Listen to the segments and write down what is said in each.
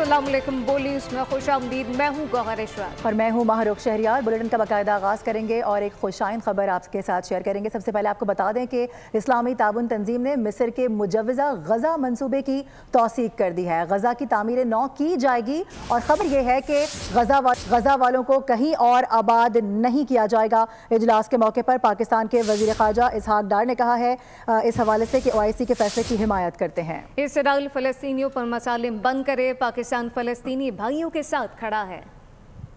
अस्सलाम वालेकुम। बोली उसमें खुशामदीद। मैं हूँ गौहर इशराक और मैं हूँ माहरुख शहरियार। बुलेटिन का बाकायदा आगाज़ करेंगे और एक खुशाइन खबर आपके साथ शेयर करेंगे। सबसे पहले आपको बता दें कि इस्लामी ताउन तंजीम ने मिस्र के मुजव्वज़ा गज़ा मंसूबे की तौसीक कर दी है। गज़ा की तामीर नौ की जाएगी और ख़बर यह है कि गज़ा वालों को कहीं और आबाद नहीं किया जाएगा। इजलास के मौके पर पाकिस्तान के वज़ीर ख़ारजा इसहाक डार ने कहा है इस हवाले से कि OIC के फैसले की हिमायत करते हैं। इसराइल फ़लस्तीनियों पर मसालिम बंद करे, पाकिस्तान फ़लस्तीनी भाइयों के साथ खड़ा है।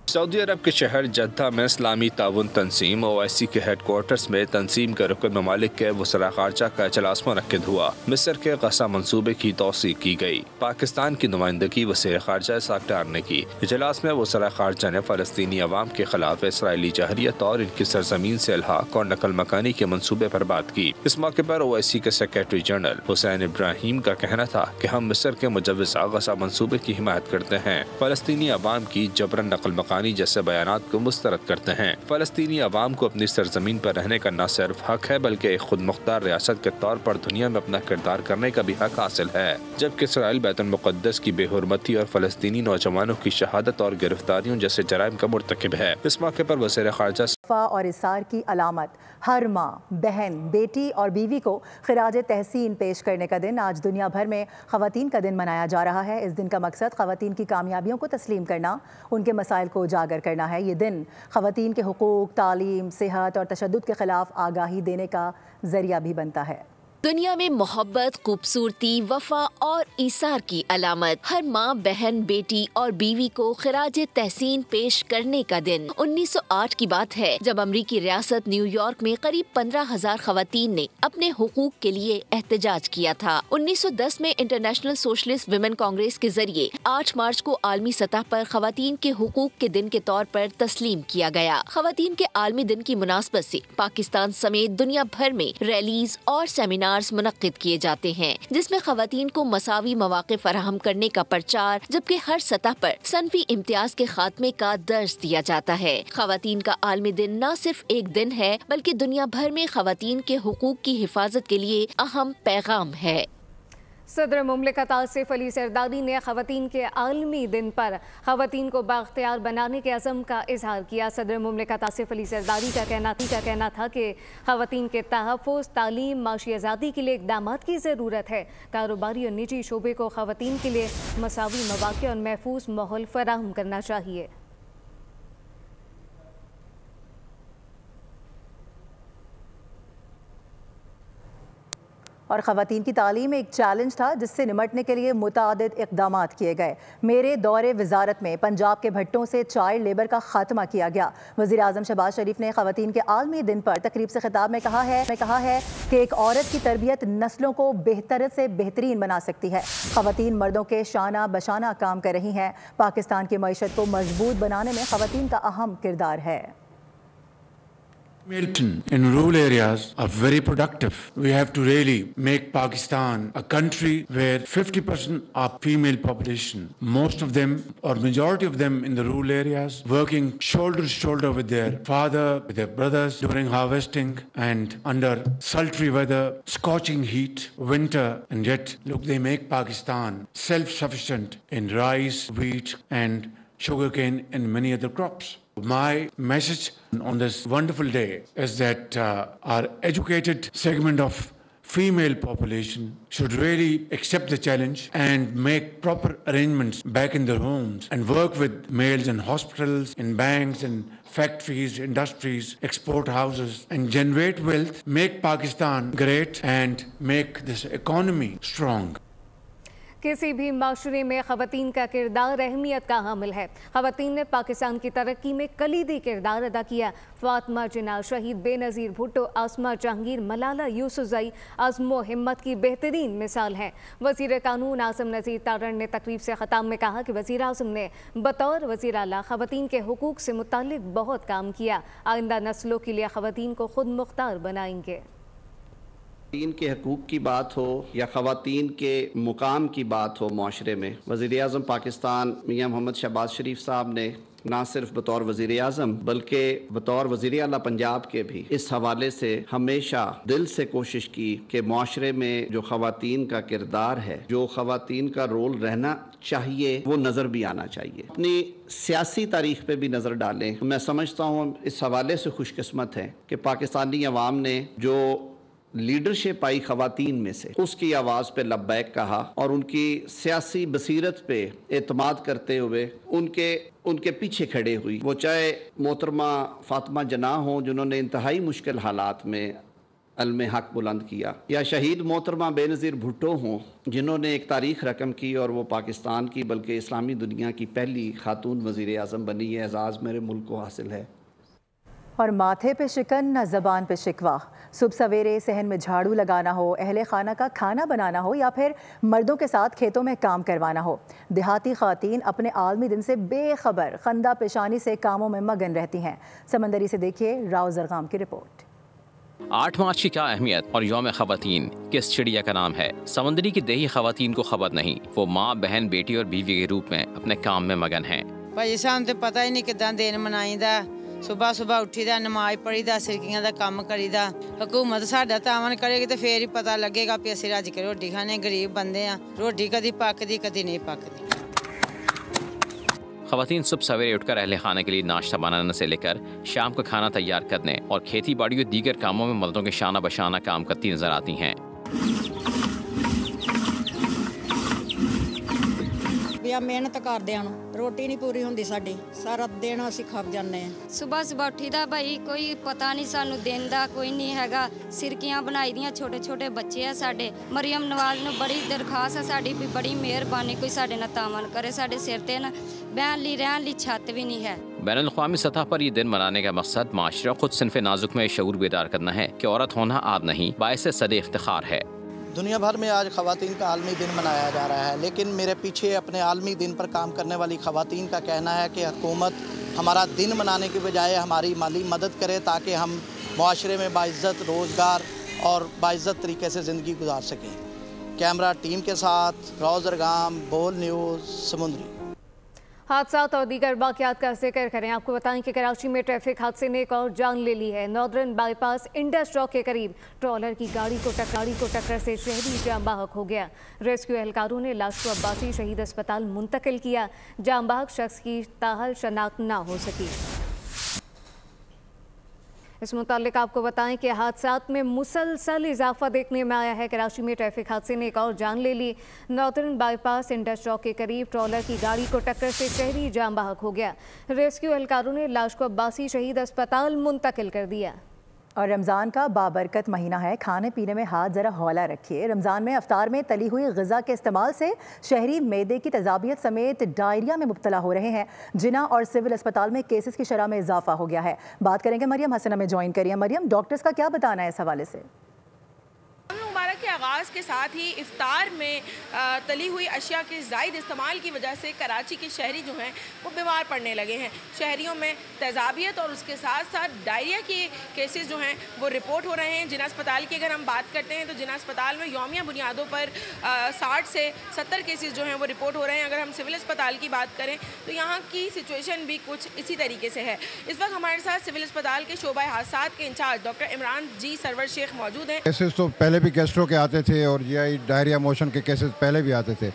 सऊदी अरब के शहर जद्दा में इस्लामी ताउन तंजीम OIC के हेडक्वार्टर्स में तंजीम के रुकन ममालिक के वज़रा ख़ारजा का इजलास मुनक्किद हुआ। मिस्र के गज़ा मंसूबे की तौसीक की गई। पाकिस्तान की नुमाइंदगी वज़ीर ख़ारजा इसहाक डार ने की। इजलास में वज़रा ख़ारजा ने फ़लस्तीनी अवाम के खिलाफ इसराइली जहरियत और इनकी सरजमीन से इल्हाक और नकल मकानी के मनसूबे पर बात की। इस मौके पर OIC के सेक्रेटरी जनरल हुसैन इब्राहिम का कहना था कि हम मिस्र के मुजव्वज़ा गज़ा मंसूबे की हिमायत करते हैं। फ़लस्तीनी अवाम की जबरन नकल मकानी जैसे बयानात को मुस्तरद करते हैं। फ़लस्तीनी अवाम को अपनी सरजमीन पर रहने का न सिर्फ हक है बल्कि एक खुद मुख्तार रियासत के तौर पर दुनिया में अपना किरदार करने का भी हक हासिल है। जबकि इसराइल बैतुल मुक़द्दस की बेहुरमती और फ़लस्तीनी नौजवानों की शहादत और गिरफ्तारियों जैसे जराइम का मुर्तकिब है। इस मौके पर वज़ीर ख़ारजा और इसार की अलामत हर माँ, बहन, बेटी और बीवी को खिराज तहसीन पेश करने का दिन आज दुनिया भर में ख़वातीन का दिन मनाया जा रहा है। इस दिन का मकसद ख़वातीन की कामयाबियों को तस्लीम करना, उनके मसाइल को उजागर करना है। ये दिन ख़वातीन के हुकूक, तालीम, सेहत और तशद्दुद के ख़िलाफ़ आगाही देने का ज़रिया भी बनता है। दुनिया में मोहब्बत, खूबसूरती, वफा और ईसार की अलामत हर माँ, बहन, बेटी और बीवी को खिराज तहसीन पेश करने का दिन 1908 की बात है जब अमरीकी रियासत न्यूयॉर्क में करीब 15,000 खवातीन ने अपने हुकूक के लिए एहतजाज किया था। 1910 में इंटरनेशनल सोशलिस्ट विमेन कांग्रेस के जरिए 8 मार्च को आलमी सतह पर खवातीन के हुकूक के दिन के तौर पर तस्लीम किया गया। खवातीन के आलमी दिन की मुनासबत से पाकिस्तान समेत दुनिया भर में रैलीज और सेमिनार मुनक्किद किए जाते हैं जिसमें खवातीन को मसावी मौके फराहम करने का प्रचार जबकि हर सतह पर सनफी इम्तियाज के खात्मे का दर्ज दिया जाता है। खवातीन का आलमी दिन न सिर्फ एक दिन है बल्कि दुनिया भर में खवातीन के हुकूक की हिफाजत के लिए अहम पैगाम है। सदर मुमलिकत आसिफ अली ज़रदारी ने ख़वातीन के आलमी दिन पर ख़वातीन को बाख्तियार बनाने के अज़म का इजहार किया। सदर मुमलिकत आसिफ अली ज़रदारी का कहना था कि ख़वातीन के तहफ़्फ़ुज़, तालीम, माशी आज़ादी के लिए इक़दामात की ज़रूरत है। कारोबारी और निजी शोबे को ख़वातीन के लिए मसावी मौक़े और महफूज माहौल फराहम करना चाहिए। और ख़वातीन की तालीम एक चैलेंज था जिससे निमटने के लिए मुतादिद इक़दामात किए गए। मेरे दौरे वजारत में पंजाब के भट्टों से चाइल्ड लेबर का खात्मा किया गया। वज़ीर आज़म शहबाज शरीफ ने ख़वातीन के आलमी दिन पर तकरीब से खिताब में कहा है कि एक औरत की तरबियत नस्लों को बेहतर से बेहतरीन बना सकती है। ख़वातीन मर्दों के शाना बशाना काम कर रही हैं। पाकिस्तान की मईशत को मजबूत बनाने में ख़वातीन का अहम किरदार है। Milton in rural areas are very productive. We have to really make Pakistan a country where 50% are female population. Most of them or majority of them in the rural areas working shoulder to shoulder with their father, with their brothers during harvesting and under sultry weather, scorching heat, winter, and yet look, they make Pakistan self-sufficient in rice, wheat and sugarcane and many other crops. My message on this wonderful day is that our educated segment of female population should really accept the challenge and make proper arrangements back in their homes and work with males in hospitals, in banks, in factories, industries, export houses and generate wealth, make Pakistan great and make this economy strong. किसी भी माशरे में ख़वातीन का किरदार अहमियत का हामिल है। ख़वातीन ने पाकिस्तान की तरक्की में कलीदी किरदार अदा किया। फातिमा जिन्ना, शहीद बेनज़ीर भुट्टो, आसमा जहांगीर, मलाला यूसुफ़ज़ई अज़्म व हिम्मत की बेहतरीन मिसाल हैं। वज़ीर कानून आज़म नज़ीर तारण ने तकरीब से ख़ताब में कहा कि वज़ीर आज़म ने बतौर वज़ीर आला ख़वातीन के हुकूक से मुताल्लिक़ बहुत काम किया। आइंदा नस्लों के लिए ख़वातीन को खुद मुख्तार बनाएंगे। ख़वातीन के हकूक़ की बात हो या ख़वातीन के मुकाम की बात हो माशरे में, वज़ीर आज़म पाकिस्तान मियाँ मोहम्मद शहबाज शरीफ साहब ने ना सिर्फ बतौर वज़ीर आज़म बल्कि बतौर वज़ीर आला पंजाब के भी इस हवाले से हमेशा दिल से कोशिश की कि माशरे में जो ख़वातीन का किरदार है, जो ख़वातीन का रोल रहना चाहिए, वो नज़र भी आना चाहिए। अपनी सियासी तारीख पे भी नज़र डालें। मैं समझता हूँ इस हवाले से खुशकिस्मत हैं कि पाकिस्तानी अवाम ने जो लीडरशिप आई ख़वातीन में से, उसकी आवाज़ पे लब्बैक कहा और उनकी सियासी बसीरत पे एतमाद करते हुए उनके पीछे खड़े हुई। वो चाहे मोहतरमा फातिमा जना हों जिन्होंने इंतहाई मुश्किल हालात में अलमे हक बुलंद किया, या शहीद मोहतरमा बेनज़ीर भुट्टो हों जिन्होंने एक तारीख़ रकम की और वो पाकिस्तान की बल्कि इस्लामी दुनिया की पहली खातून वज़ीर आज़म बनी है। एजाज़ मेरे मुल्क को हासिल है। और माथे पे शिकन न ज़बान पे शिकवा। सुबह सवेरे सहन में झाड़ू लगाना हो, अहले खाना का खाना बनाना हो या फिर मर्दों के साथ खेतों में काम करवाना हो, देहाती ख़वातीन अपने आलमी दिन से बेखबर खंदा पेशानी से कामों में मगन रहती हैं। समंदरी से देखिए राव जरगाम की रिपोर्ट। 8 मार्च की क्या अहमियत और यौम ख़वातीन किस चिड़िया का नाम है? समंदरी की देही ख़वातीन को खबर नहीं, वो माँ, बहन, बेटी और बीवी के रूप में अपने काम में मगन हैं। भाई सानू तो पता ही नहीं किदां दिन मनाईदा। सुबह सुबह उठीदा, नमाज पढ़ीदा, सिरकियां दा काम करीदा। हुकूमत साडा तावन करेगी तो फिर ही पता लगेगा कि असीं रज के रोटी खाने, गरीब बंदे आ। रोटी कदी पकदी कदी नहीं पकदी। ख़वातीन सुबह सवेरे उठकर अहले खाने के लिए नाश्ता बनाने से लेकर शाम का खाना तैयार करने और खेती बाड़ी और दीगर कामों में मर्दों के शाना बशाना काम करती नजर आती हैं। मेहनत करदे हैं, रोटी नहीं पूरी होंदी साडी, सारा दिन असीं खप जाने हैं। सुबह सुबह उठीदा भाई, कोई पता नहीं सानू दिन दा कोई नहीं हैगा। सिरकियां बनाई दियां, छोटे छोटे बच्चे आ साडे। मरियम नवाज नूं बड़ी दरखास्त है साडी भी, बड़ी मेहरबानी कोई साडे नाल तावन करे। साडे सिर ते ना बहन ली रहन ली छत भी नहीं है। बैनुल-अक़वामी सतह पर ये दिन मनाने का मकसद माशरा खुद सिन्फ़े नाजुक में शऊर बेदार करना है कि औरत होना आद नहीं, बाइसे सदे इफ्तिखार है। दुनिया भर में आज ख़वातीन का आलमी दिन मनाया जा रहा है, लेकिन मेरे पीछे अपने आलमी दिन पर काम करने वाली ख़वातीन का कहना है कि हुकूमत हमारा दिन मनाने के बजाय हमारी माली मदद करे ताकि हम माशरे में बाइज़्ज़त रोज़गार और बाइज़्ज़त तरीके से ज़िंदगी गुजार सकें। कैमरा टीम के साथ राव जरगाम, बोल न्यूज़, समुंदरी। हादसात और दीगर वाक़यात का जिक्र करें। आपको बताएं कि कराची में ट्रैफिक हादसे ने एक और जान ले ली है। नॉर्दर्न बाईपास इंडस चौक के करीब ट्रॉलर की गाड़ी को टक्कर से शहरी जाम बहक हो गया। रेस्क्यू एहलकारों ने लाश को अब्बासी शहीद अस्पताल मुंतकिल किया। जाम बहक शख्स की ताहल शनाख्त ना हो सकी। इस मुतालिक आपको बताएं कि हादसात में मुसलसल इजाफा देखने में आया है। कराची में ट्रैफिक हादसे ने एक और जान ले ली। नॉर्दर्न बाईपास इंडस चौक के करीब ट्रॉलर की गाड़ी को टक्कर से शहरी जाम बहक हो गया। रेस्क्यू एहलकारों ने लाश को अब्बासी शहीद अस्पताल मुंतकिल कर दिया। और रमज़ान का बाबरकत महीना है, खाने पीने में हाथ ज़रा हौला रखिए। रमज़ान में अफ्तार में तली हुई ग़िज़ा के इस्तेमाल से शहरी मैदे की तज़ाबियत समेत डायरिया में मुब्तला हो रहे हैं। जिना और सिविल अस्पताल में केसेस की शरह में इजाफा हो गया है। बात करेंगे मरियम हसन में ज्वाइन करिए। मरियम, डॉक्टर्स का क्या बताना है इस हवाले से? मुबारक के आगाज़ के साथ ही इफ्तार में तली हुई अशिया के ज़ायद इस्तेमाल की वजह से कराची के शहरी जो हैं वो बीमार पड़ने लगे हैं। शहरियों में तेज़ाबियत और उसके साथ साथ डायरिया के केसेस जो हैं वो रिपोर्ट हो रहे हैं। जिना अस्पताल की अगर हम बात करते हैं तो जिना अस्पताल में यौमिया बुनियादों पर 60 से 70 केसेस जो हैं वो रिपोर्ट हो रहे हैं। अगर हम सिविल अस्पताल की बात करें तो यहाँ की सिचुएशन भी कुछ इसी तरीके से है। इस वक्त हमारे साथ सिविल अस्पताल के शोबा हादसात के इंचार्ज डॉक्टर इमरान जी सरवर शेख मौजूद हैं। केसेस तो पहले भी गैस्ट्रो के आते थे और जीआई डायरिया मोशन के केसेस पहले भी आते थे,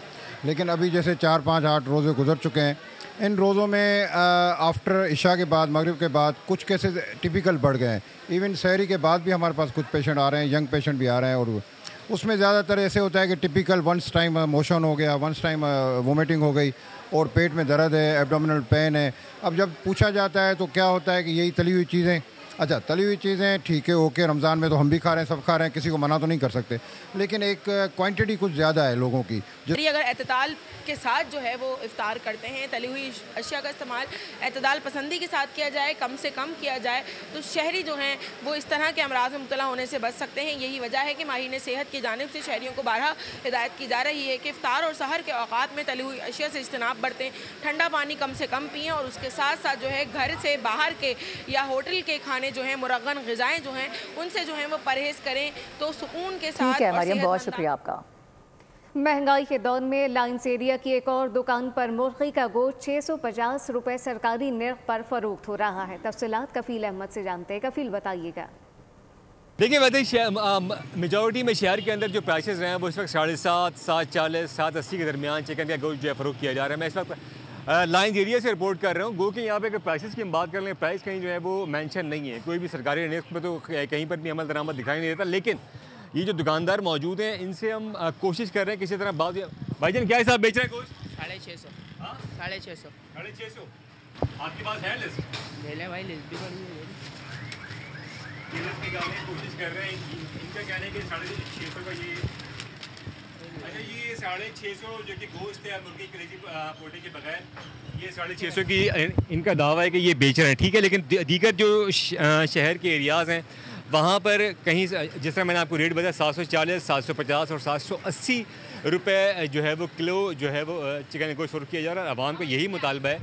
लेकिन अभी जैसे 4, 5, 8 रोज़े गुजर चुके हैं। इन रोज़ों में आफ्टर इशा के बाद, मगरिब के बाद कुछ केसेस टिपिकल बढ़ गए हैं। इवन सहरी के बाद भी हमारे पास कुछ पेशेंट आ रहे हैं, यंग पेशेंट भी आ रहे हैं, और उसमें ज़्यादातर ऐसे होता है कि टिपिकल वंस टाइम मोशन हो गया, वंस टाइम वोमिटिंग हो गई और पेट में दर्द है, एब्डोमिनल पेन है। अब जब पूछा जाता है तो क्या होता है कि यही तली हुई चीज़ें, अच्छा तली हुई चीज़ें ठीक है, ओके, रमज़ान में तो हम भी खा रहे हैं, सब खा रहे हैं, किसी को मना तो नहीं कर सकते, लेकिन एक क्वांटिटी कुछ ज़्यादा है लोगों की। अगर एतदाल के साथ जो है वो इफ्तार करते हैं, तली हुई अशिया का इस्तेमाल एतदाल पसंदी के साथ किया जाए, कम से कम किया जाए, तो शहरी जो हैं वो इस तरह के अमराज में मुब्तला होने से बच सकते हैं। यही वजह है कि माहिर सेहत की जानिब से शहरियों को बारहा हिदायत की जा रही है कि इफ्तार और सहर के औकात में तली हुई अशिया से इज्तनाब बरतें, ठंडा पानी कम से कम पिएँ और उसके साथ साथ जो है घर से बाहर के या होटल के खाने जो हैं, मुरगन ग़िज़ाएँ जो हैं, उनसे जो हैं वो परहेज़ करें तो सुकून के साथ। ठीक है मरियम, बहुत शुक्रिया आपका। महंगाई के दौर में लाइंस एरिया की एक और दुकान पर मुर्गी का गोश्त 650 रुपए सरकारी निर्ख पर फरोख्त हो रहा है। तफसीलात कफील अहमद से जानते हैं। कफील बताइएगा। देखिए वैसे मेजॉरिटी में शहर के अंदर जो प्राइसेस रहे हैं वो इस वक्त 7.5, 740, 780 के दरमियान चिकन का गोश्त जो है फरोख्त किया जा रहा है। मैं इस वक्त लाइंस एरिया से रिपोर्ट कर रहा हूँ। गो कि यहाँ पे अगर प्राइसेस की हम बात कर लें, प्राइस कहीं जो है वो मेंशन नहीं है, कोई भी सरकारी निर्ख में तो कहीं पर भी अमल दरामद दिखाई नहीं देता। लेकिन ये जो दुकानदार मौजूद हैं इनसे हम कोशिश कर रहे हैं किसी तरह बात। भाईजान क्या हिसाब बेच रहे हैं गोश्त? 650। 650। 650 आपके पास है लिस्ट? ले ले भाई, लिस्ट भी पड़ी है। लिस्ट निकालने की कोशिश कर रहे हैं। इनका कहना है कि 650 का ये, अच्छा ये 650 जो कि गोश्त है मुर्गी कलेजी पोटे के बगैर, ये 650 की इनका दावा है कि ये बेच रहे हैं। ठीक है, लेकिन दीगर जो शहर के एरियाज़ हैं वहाँ पर कहीं जिस तरह मैंने आपको रेट बताया 740, 750 और 780 रुपए जो है वो किलो जो है वो चिकन गोश्त फरोख्त किया जा रहा है। आवाम का यही मुतालबा है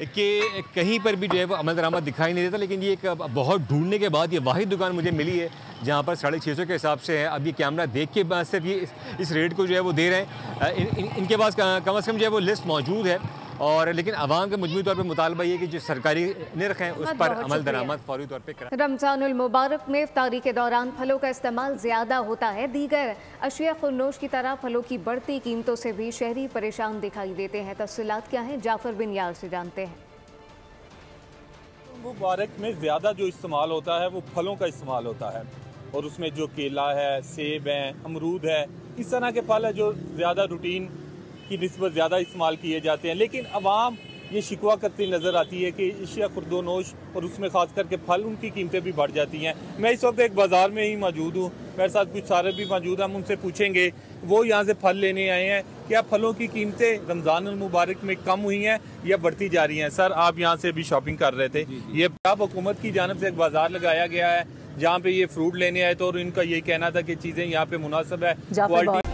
कि कहीं पर भी जो है वो अमल दरामद दिखाई नहीं देता। लेकिन ये एक बहुत ढूंढने के बाद ये वाहिद दुकान मुझे मिली है जहाँ पर 650 के हिसाब से है। अब ये कैमरा देख के बाद सिर्फ ये इस रेट को जो है वो दे रहे हैं। इनके पास कम अज़ कम जो है वो लिस्ट मौजूद है। और लेकिन आवाम का मजमूई तौर पे मुतालबा ये कि जो सरकारी निर्ख हैं उस पर अमल दरामद फौरी तौर पे करें। रमज़ानुल मुबारक में इफ्तारी के दौरान फलों का इस्तेमाल ज़्यादा होता है। दीगर अशिया खुर्नोश की तरह फलों की बढ़ती कीमतों से भी शहरी परेशान दिखाई देते हैं। तफसीलात क्या हैं, जाफर बिन यार से जानते हैं। मुबारक में ज़्यादा जो इस्तेमाल होता है वो फलों का इस्तेमाल होता है, और उसमें जो केला है, सेब है, अमरूद है, इस तरह के फल है जो ज़्यादा रूटीन की निस्बत ज़्यादा इस्तेमाल किए जाते हैं। लेकिन अवाम ये शिकवा करती नज़र आती है कि अशिया खुर्दोनोश और उसमें ख़ास करके फल, उनकी कीमतें भी बढ़ जाती हैं। मैं इस वक्त एक बाज़ार में ही मौजूद हूँ, मेरे साथ कुछ सारे भी मौजूद हैं। हम उनसे पूछेंगे, वो यहाँ से फल लेने आए हैं, क्या फलों की कीमतें रमज़ान मुबारक में कम हुई हैं या बढ़ती जा रही हैं? सर, आप यहाँ से भी शॉपिंग कर रहे थे, ये आप हुकूमत की जानिब से एक बाज़ार लगाया गया है जहाँ पे ये फ्रूट लेने आए थे और इनका ये कहना था कि चीज़ें यहाँ पे मुनासिब है, क्वालिटी।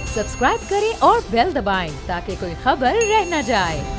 सब्सक्राइब करें और बेल दबाएं ताकि कोई खबर रह न जाए।